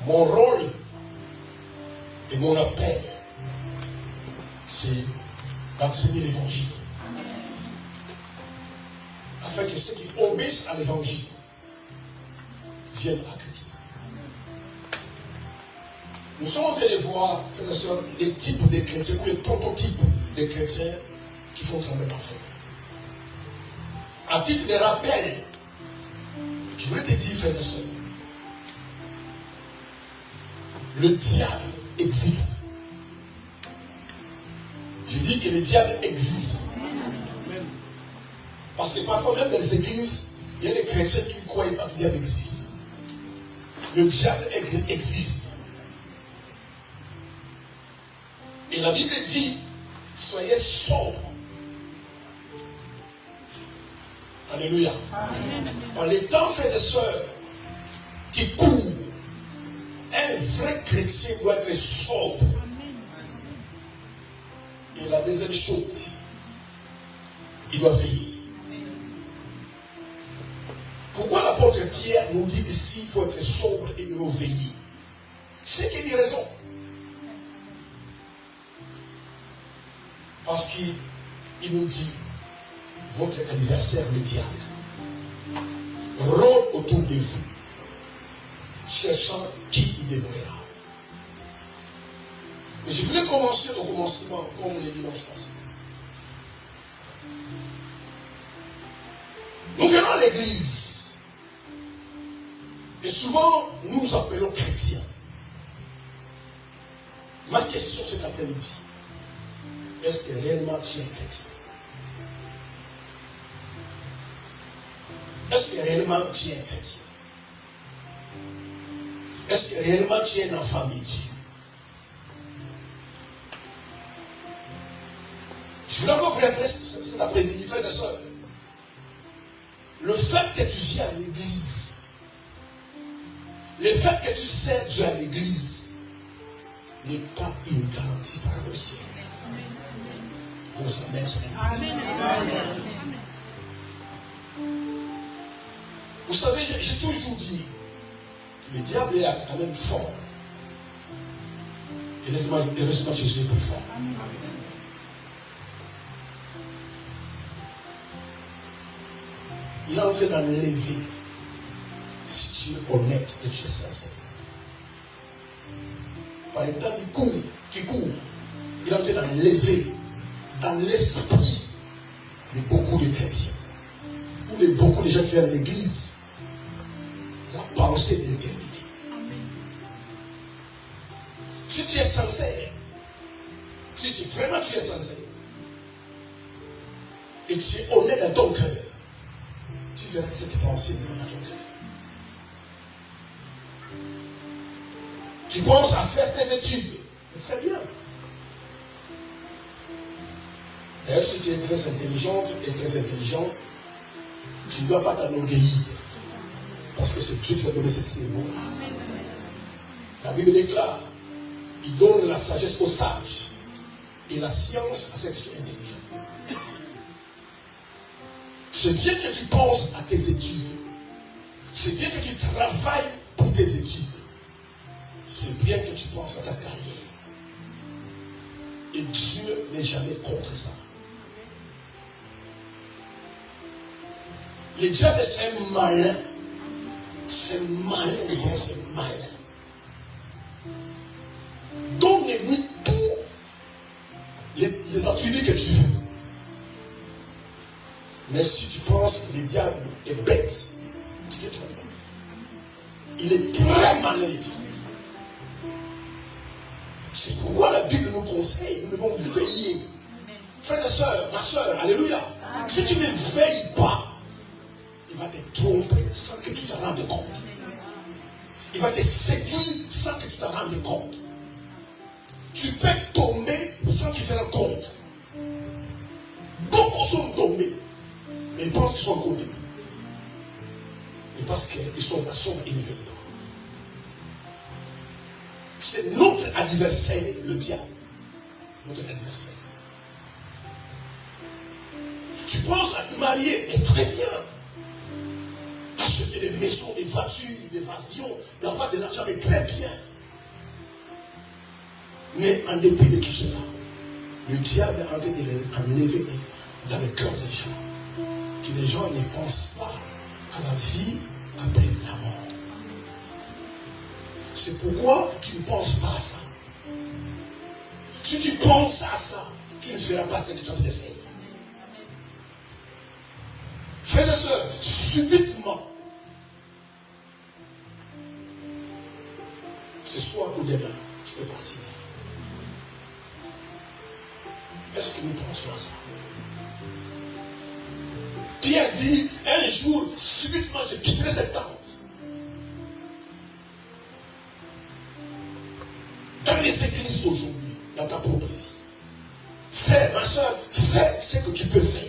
Mon rôle et mon appel, c'est d'enseigner l'évangile. Afin que ceux qui obéissent à l'évangile viennent à Christ. Nous sommes en train de voir, frères et sœurs, les types de chrétiens, ou les prototypes des chrétiens qui font trembler l'enfer. À titre de rappel, je voulais te dire, frères et sœurs, le diable existe. Je dis que le diable existe. Parce que parfois, même dans les églises, il y a des chrétiens qui ne croient pas que le diable existe. Le diable existe. Et la Bible dit, soyez sobres. Alléluia. Dans les temps, frères et sœurs, qui courent, un vrai chrétien doit être sobre. Et la deuxième chose, il doit veiller. Pourquoi l'apôtre Pierre nous dit ici qu'il faut être sobre et il faut veiller? C'est qu'il dit raison. Parce qu'il nous dit, votre adversaire, le diable, rôde autour de vous, cherchant qui il dévorera. Mais je voulais commencer au commencement, comme le dimanche passé. Nous venons à l'église. Et souvent, nous nous appelons chrétiens. Ma question cet après-midi, est-ce que réellement tu es un chrétien? Est-ce que réellement tu es un chrétien? Est-ce que réellement tu es un enfant de Dieu? Je voulais encore vous rappeler cet après-midi, frères et sœurs. Le fait que tu viens à l'église, le fait que tu sers Dieu à l'église, n'est pas une garantie par le ciel. Vos amens, Amen. Vous savez, j'ai toujours dit que le diable est quand même fort. Et heureusement, Jésus est plus fort. Il est en train d'enlever, si tu es honnête et tu es sincère. Par le temps qui court, il est en train d'enlever dans l'esprit de beaucoup de chrétiens, ou de beaucoup de gens qui viennent à l'église, la pensée de l'éternité. Si tu es sincère, si vraiment tu es sincère, et tu es honnête dans ton cœur, tu verras que cette pensée n'est pas dans ton cœur. Tu penses à faire tes études, mais très bien. D'ailleurs, si tu es très intelligente et très intelligent, tu ne dois pas t'enorgueillir. Parce que c'est Dieu qui a donné ce cerveau. La Bible déclare, il donne la sagesse aux sages et la science à ceux qui sont intelligents. C'est bien que tu penses à tes études. C'est bien que tu travailles pour tes études. C'est bien que tu penses à ta carrière. Et Dieu n'est jamais contre ça. Le diable, c'est un malin. C'est malin, le diable, c'est malin. Donne-lui tous les attributs que tu veux. Mais si tu penses que le diable est bête, tu te trompes. Il est très malin, le diable. C'est pourquoi la Bible nous conseille, nous devons veiller. Frères et sœurs, ma sœur, alléluia. Si tu ne veilles pas, il va te tromper sans que tu te rendes compte. Il va te séduire sans que tu te rendes compte. Tu peux tomber sans que tu te rendes compte. Beaucoup sont tombés, mais ils pensent qu'ils sont condamnés. Et parce qu'ils sont la sauve et ne veillent pas. C'est notre adversaire, le diable. Notre adversaire. Tu penses à te marier, mais très bien. T'acheter des maisons, des voitures, des avions, d'avoir de l'argent, mais très bien. Mais en dépit de tout cela, le diable est en train de les enlever dans le cœur des gens. Que les gens ne pensent pas à la vie après la mort. C'est pourquoi tu ne penses pas à ça. Si tu penses à ça, tu ne feras pas ce que tu as de faire. Frères et sœurs, subitement, ce soir ou demain, tu peux partir. Est-ce que nous pensons à ça? Pierre dit, un jour, subitement, je quitterai cette tente. Dans les églises aujourd'hui, dans ta propre vie, fais, ma soeur, fais ce que tu peux faire.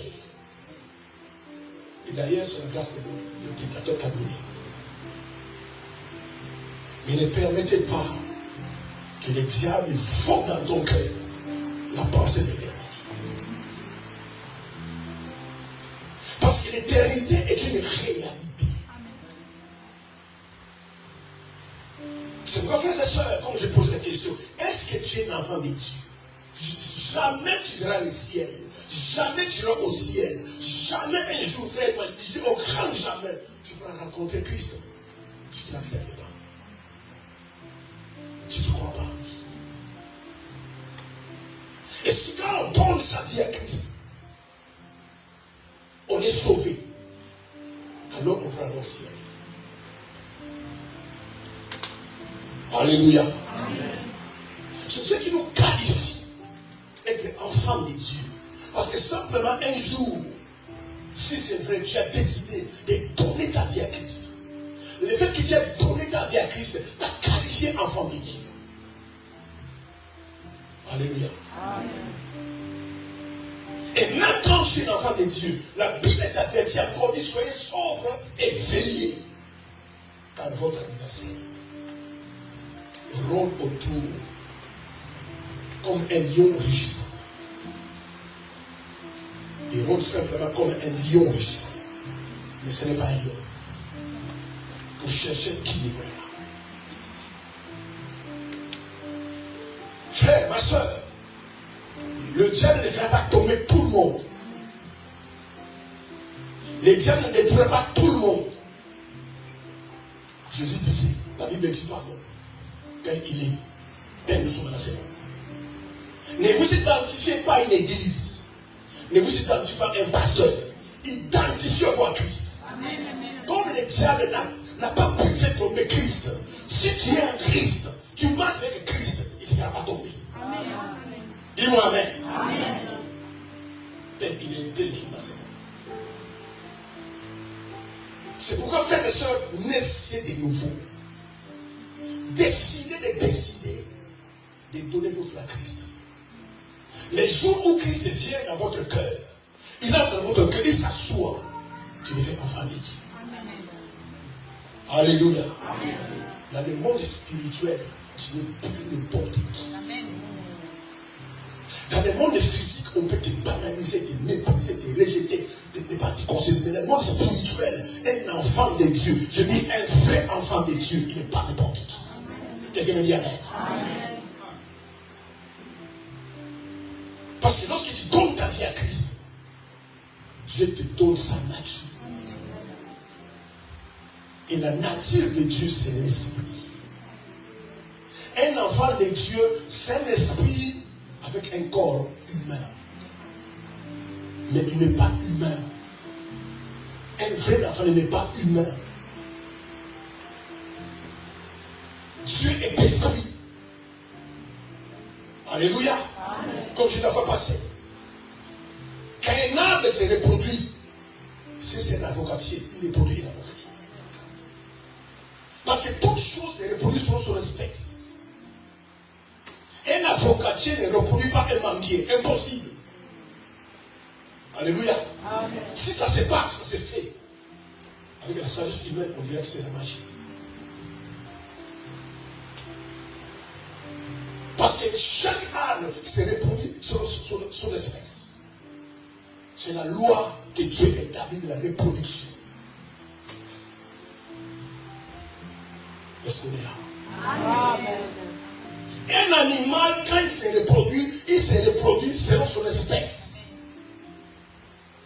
Et d'ailleurs, c'est la grâce de le prédicateur t'a donné. Mais ne permettez pas que le diable fonde dans ton cœur la pensée de l'éternité. Parce que l'éternité est une réalité. C'est pourquoi, frères et sœurs, quand je pose la question, est-ce que tu es un enfant de Dieu? Jamais tu verras le ciel. Jamais tu iras au ciel. Jamais un jour, frère, ici au grand jamais, tu pourras rencontrer Christ. Tu ne l'acceptes pas. Tu ne crois pas. Et si quand on donne sa vie à Christ, on est sauvé, alors on pourra aller au ciel. Alléluia. Amen. C'est ce qui nous qualifie être enfants de Dieu. Parce que simplement un jour, si c'est vrai, tu as décidé de donner ta vie à Christ. Le fait que tu aies donné ta vie à Christ t'a qualifié enfant de Dieu. Alléluia. Amen. Et même quand tu es un enfant de Dieu, la Bible est avertie encore dit, soyez sobre et veillez. Car votre adversaire rôde autour comme un lion rugissant. Il rôde simplement comme un lion rugissant. Mais ce n'est pas un lion. Pour chercher qui dévorera. Frère, ma soeur, le diable ne fera pas tomber tout le monde. Le diable ne détruira pas tout le monde. Jésus disait, la Bible dit pardon, tel il est, tel nous sommes dans ce monde. Ne vous identifiez pas à une église. Ne vous identifiez pas à un pasteur. Identifiez-vous à Christ. Comme le diable n'a pas pu faire tomber Christ, si tu es en Christ, tu marches avec Christ, il ne te fera pas tomber. Amen. Dis-moi Amen. Amen. Tel il est, tel nous sommes dans ce monde. C'est pourquoi, frères et sœurs, naissez de nouveau. Décidez de donner votre vie à Christ. Les jours où Christ vient dans votre cœur, il entre dans votre cœur, il s'assoit, tu deviens enfant de Dieu. Alléluia. Amen. Dans le monde spirituel, tu n'es plus n'importe qui. Amen. Dans le monde physique, on peut te banaliser, te mépriser, te rejeter, te pas te considérer. Mais dans le monde spirituel, un enfant de Dieu, je dis un vrai enfant de Dieu, il n'est pas n'importe qui. Quelqu'un me dit Amen. Amen. Parce que lorsque tu donnes ta vie à Christ, Dieu te donne sa nature. Et la nature de Dieu, c'est l'esprit. Un enfant de Dieu, c'est un esprit avec un corps humain. Mais il n'est pas humain. Un vrai enfant n'est pas humain. Dieu est esprit. Alléluia. Amen. Comme je l'ai fois passé. Quand un arbre se reproduit, si c'est un avocatier, il reproduit un avocatier. Parce que toute chose se reproduit selon son espèce. Un avocatier ne reproduit pas un manguier. Impossible. Alléluia. Amen. Si ça se passe, ça se fait. Avec la sagesse humaine, on dirait que c'est la magie. Parce que chaque arbre se reproduit sur l'espèce. C'est la loi que Dieu établit de la reproduction. Est-ce qu'on est là? Amen. Un animal, quand il se reproduit selon son espèce.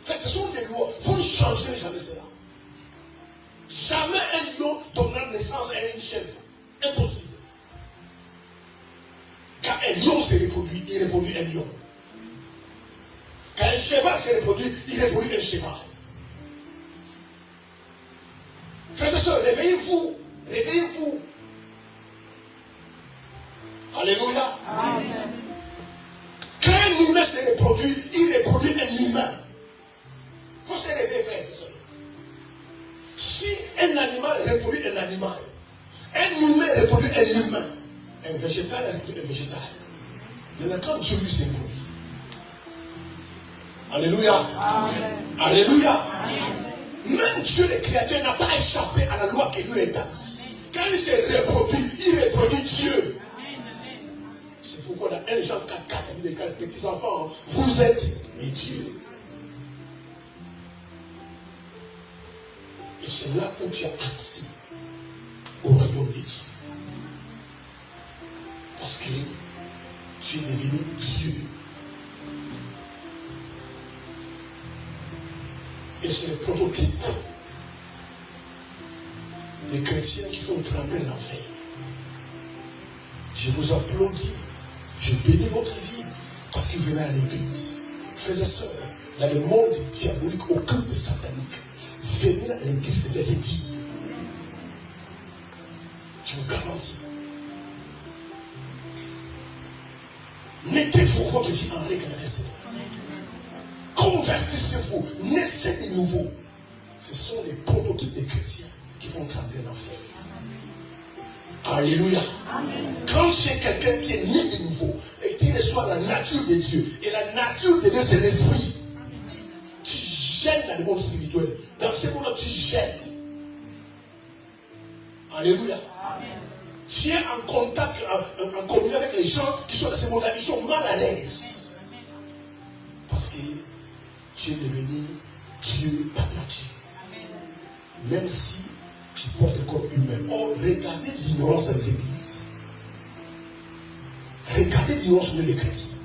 En fait, ce sont des lois. Vous ne changerez jamais cela. Jamais un lion donnera naissance à une chèvre. Impossible. Quand un lion se reproduit, il reproduit un lion. Quand un cheval se reproduit, il reproduit un cheval. Frères et sœurs, réveillez-vous. Réveillez-vous. Alléluia. Amen. Quand un humain se reproduit, il reproduit un humain. Il faut se réveiller, frères et sœurs. Si un animal reproduit un animal, un humain reproduit un humain, un végétal reproduit un végétal. Maintenant, quand Dieu lui s'est produit, alléluia. Amen. Alléluia. Amen. Même Dieu le créateur n'a pas échappé à la loi qui lui est établie. Quand il se reproduit, il reproduit Dieu. C'est pourquoi dans 1 Jean 4, il dit, petits enfants, vous êtes des dieux. Et c'est là où tu as accès au royaume de Dieu. Parce que tu es devenu Dieu. Et c'est le prototype des chrétiens qui font trembler l'enfer. Je vous applaudis. Je bénis votre vie parce que vous venez à l'église. Frères et sœurs, dans le monde diabolique, occulte et satanique, venir à l'église c'est des dire. Je vous garantis. Mettez-vous votre vie en règle avec ça. Convertissez-vous, naissez de nouveau. Ce sont les prototypes des chrétiens qui font trembler l'enfer. Alléluia. Amen. Quand tu es quelqu'un qui est né de nouveau et qui reçoit la nature de Dieu, et la nature de Dieu c'est l'esprit, tu gênes dans le monde spirituel. Dans ce monde-là, tu gênes. Alléluia. Amen. Tu es en contact, en communion avec les gens qui sont dans ce monde-là, ils sont mal à l'aise. Parce que tu es devenu Dieu par nature. Même si tu portes un corps humain. Oh, regardez l'ignorance dans les églises. Regardez l'ignorance dans les chrétiens.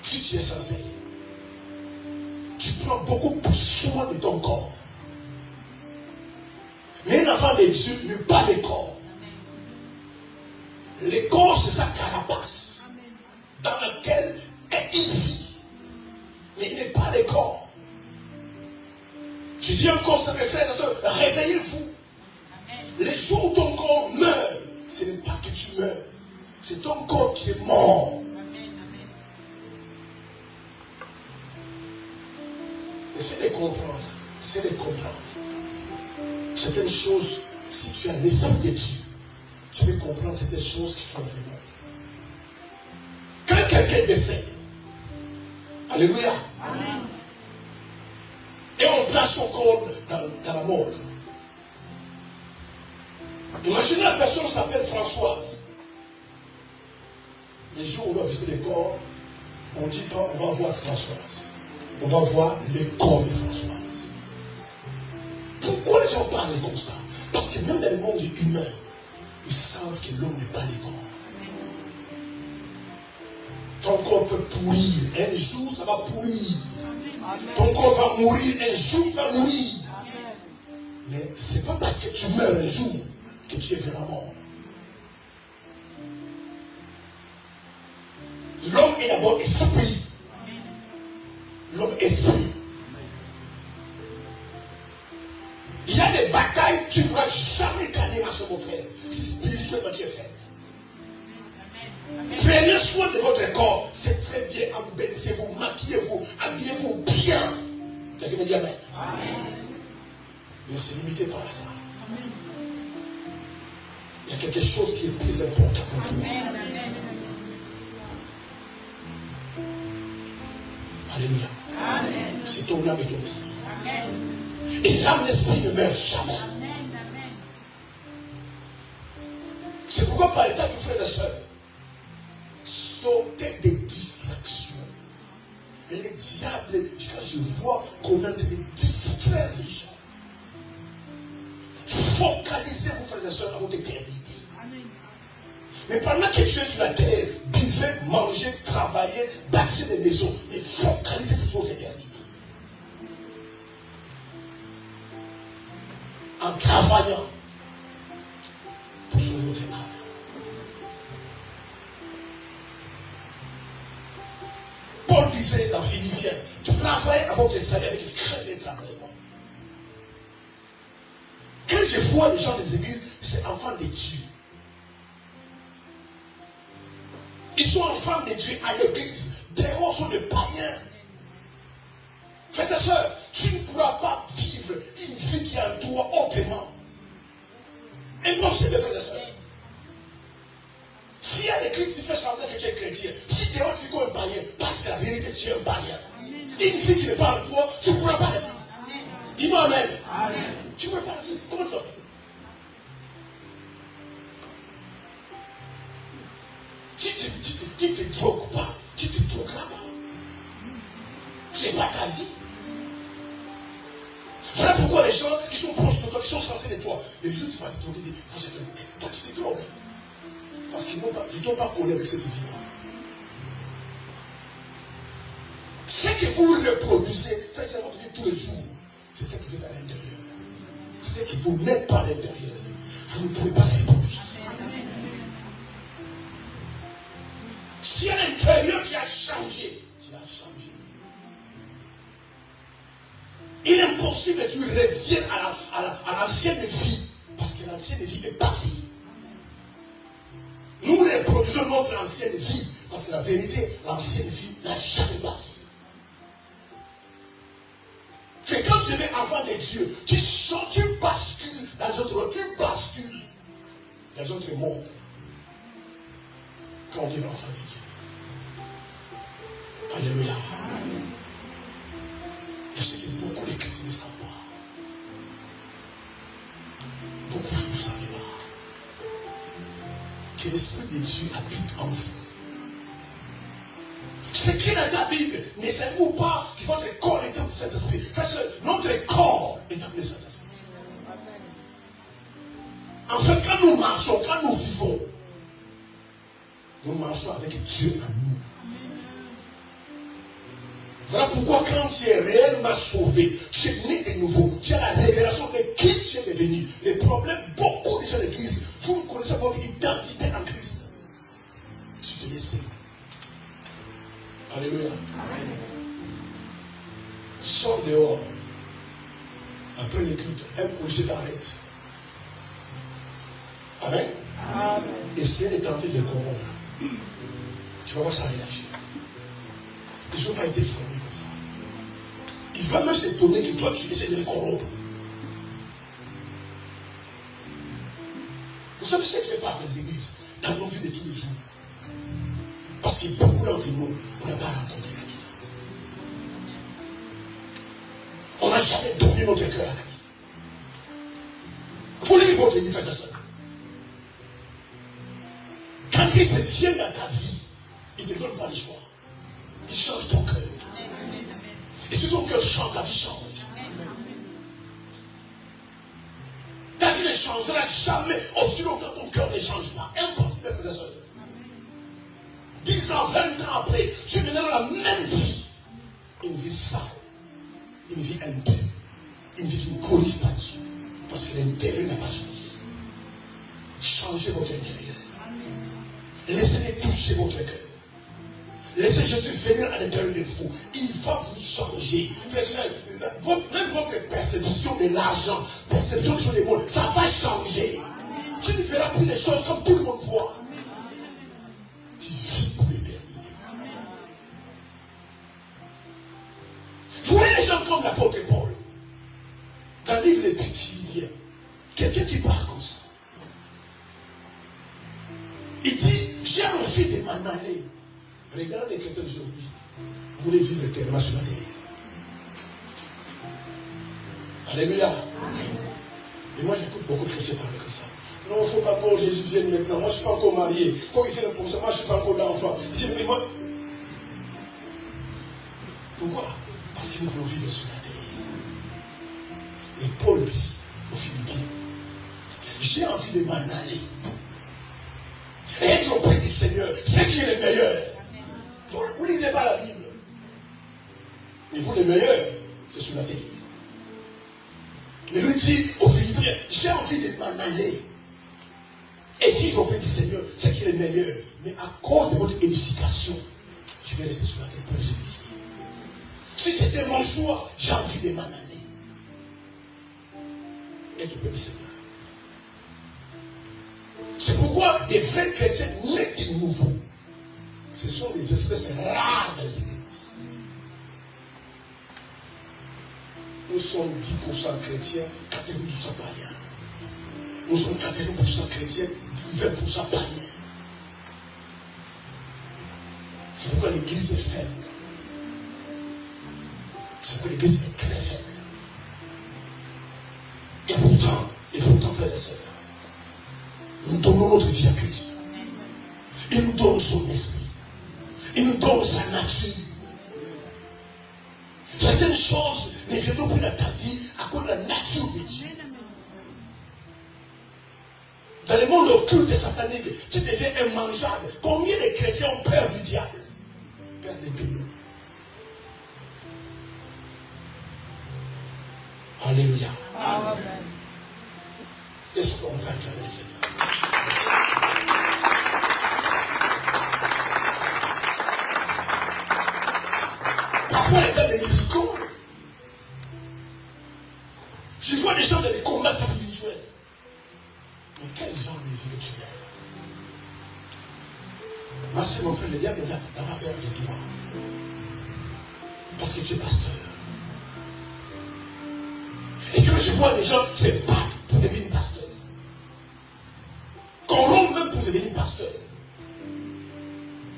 Si tu es sincère, tu prends beaucoup plus soin de ton corps. Mais un enfant de Dieu n'est pas le corps. Le corps, c'est sa carapace dans laquelle il vit. Mais il n'est pas le corps. Je dis encore ça, mes frères et sœurs, réveillez-vous. Les jours où ton corps meurt, ce n'est pas que tu meurs. C'est ton corps qui est mort. Essayez de comprendre. Essayez de comprendre. Certaines choses, si tu as l'esprit de Dieu, tu peux comprendre certaines choses qui font dans le monde. Quand quelqu'un décède, alléluia. Amen. Et on place son corps dans la morgue. Imaginez la personne s'appelle Françoise. Les jours où on va visiter les corps, on dit pas on va voir Françoise. On va voir les corps de Françoise. Pourquoi les gens parlent comme ça? Parce que même dans le monde humain, ils savent que l'homme n'est pas le corps. Ton corps peut pourrir. Un jour, ça va pourrir. Ton corps va mourir. Un jour, il va mourir. Mais ce n'est pas parce que tu meurs un jour que tu es vraiment mort. L'homme est d'abord esprit. L'homme esprit. Il y a des batailles que tu ne pourras jamais gagner, ma soeur, mon frère. Si spirituellement tu es faible. Prenez soin de votre corps. C'est très bien. Embellissez-vous, maquillez-vous, habillez-vous bien. Quelqu'un me dit amen. Amen. Ne se limitez pas à ça. Amen. Il y a quelque chose qui est plus important pour toi. Alléluia. Amen. C'est ton âme et ton esprit. Amen. Et l'âme et l'esprit ne meurent jamais. Amen. C'est pourquoi par état, vous frères et sœurs, sortez des distractions. Et les diables, quand je vois qu'on a de distraire les gens, focalisez focalisez-vous, frères et sœurs, à votre éternité. Mais pendant que tu es sur la terre, buvez, mangez, travaillez, bâtissez des maisons et focalisez sur votre éternité. En travaillant pour sauver votre âme. Paul disait dans Philippiens, travaillez à votre salaire avec crainte et tremblement. Quand je vois les gens des églises, c'est enfants de Dieu. Ils sont enfants de Dieu à l'église. Dehors sont des païens. Frères et sœurs, tu ne pourras pas vivre une vie qui est en toi autrement. Impossible, frères et sœurs. Si à l'église tu fais semblant que tu es chrétien, si dehors tu es comme un païen, parce que la vérité tu es un païen. Une vie qui n'est pas en toi, tu ne pourras pas la vivre. Dis-moi amen. Amen. Tu ne pourras pas la vivre. Comment ça fait? Tu ne te drogues pas, tu ne te drogueras pas. Ce n'est pas ta vie. Voilà pourquoi les gens qui sont proches de toi, qui sont censés de toi, les gens qui vont te droguer, toi tu te drogues. Parce qu'ils ne t'ont pas connu avec cette vie-là. Ce que vous reproduisez, faites votre vie tous les jours, c'est ce que vous êtes à l'intérieur. Ce que vous n'êtes pas à l'intérieur, vous ne pouvez pas le reproduire. Si à l'intérieur tu as changé, tu as changé. Il est impossible que tu reviennes à l'ancienne vie, parce que l'ancienne vie est passée. Nous reproduisons notre ancienne vie, parce que la vérité, l'ancienne vie n'a jamais passé. C'est quand tu es enfant de Dieu, tu bascules dans autre, tu bascules dans autre monde. Quand on est enfant de Dieu. Alléluia. Et c'est que beaucoup de chrétiens ne savent pas. Beaucoup ne savent pas. Que l'Esprit de Dieu habite en vous. Ce qui est dans ta Bible, ne savez-vous pas que votre corps est appelé Saint-Esprit? Notre corps est appelé Saint-Esprit. En fait, quand nous marchons, quand nous vivons, nous marchons avec Dieu en nous. Voilà pourquoi quand tu es réellement sauvé, tu es né de nouveau, tu as la révélation de qui tu es devenu. Les problèmes, beaucoup de gens de l'église, vous connaissez votre identité en Christ. Tu te laisses. Alléluia. Sors dehors. Après les cultes, un projet t'arrête. Amen. Amen. Essayez de tenter de le corrompre. Tu vas voir ça réagir. Les gens n'ont pas été formés comme ça. Il va même s'étonner que toi tu essaies de le corrompre. Vous savez ce que c'est par les églises dans nos vies de tous les jours. Parce que beaucoup d'entre nous, on n'a pas rencontré Christ. On n'a jamais donné notre cœur à Christ. Vous voulez votre vie, frères et sœurs. Quand Christ vient dans ta vie, il ne te donne pas le choix. Il change ton cœur. Et si ton cœur change, ta vie change. Ta vie ne changera jamais aussi longtemps que ton cœur ne change pas. Impossible, frères et sœurs. 10 ans, 20 ans après, je mènerai la même vie. Une vie sale. Une vie impure. Une vie qui ne glorifie pas Dieu. Parce que l'intérieur n'a pas changé. Changez votre intérieur. Laissez-les toucher votre cœur. Laissez Jésus venir à l'intérieur de vous. Il va vous changer. Même votre perception de l'argent, perception sur les mots, ça va changer. Tu ne feras plus les choses comme tout le monde voit. Tu vis pour l'éternité. Vous voyez les gens comme l'apôtre Paul. Dans le livre des Philippiens, quelqu'un qui parle comme ça. Il dit, j'ai envie de m'en aller. Regardez les chrétiens d'aujourd'hui. Vous voulez vivre éternellement sur la terre. Alléluia. Amen. Et moi j'écoute beaucoup de chrétiens parler comme ça. Non, il ne faut pas que Jésus vienne maintenant. Moi je ne suis pas encore marié. Il faut qu'il vienne pour ça. Moi je ne suis pas encore d'enfant. Pourquoi? Parce que nous voulons vivre sur la terre. Et Paul dit aux Philippiens, j'ai envie de m'en aller. Et être auprès du Seigneur, c'est qui est le meilleur. Vous ne lisez pas la Bible. Et vous, le meilleur, c'est sur la terre. Mais lui dit aux Philippiens, j'ai envie de m'en aller. Et vivre auprès du Seigneur, c'est qui est le meilleur. Mais à cause de votre édification, je vais rester sur la terre pour vous édifier. Si c'était mon choix, j'ai envie de m'en aller. Être auprès du Seigneur. C'est pourquoi les vrais chrétiens nés de nouveau, ce sont des espèces rares dans les églises. Nous sommes 10% chrétiens, 80% païens. Nous sommes 80% chrétiens, 20% païens. C'est pourquoi l'église est faible. C'est pourquoi l'église est très faible. Et pourtant, frères et sœurs, nous donnons notre vie à Christ. Il nous donne son esprit. Il nous donne sa nature. Certaines choses ne viendront plus dans ta vie à cause de la nature de Dieu. Dans le monde occulte et satanique, tu deviens immangeable. Combien de chrétiens ont peur du diable? Peur des démons. Alléluia. Amen. Est-ce qu'on peut acclamer le Seigneur? Parfois, les temps de Jéricho, je vois des gens dans des combats spirituels. Mais quel genre de spirituel? Moi, c'est mon frère, le diable n'a pas peur de toi. Parce que tu es pasteur. Et quand je vois des gens se battre pour devenir pasteur, qu'on rompt même pour devenir pasteur.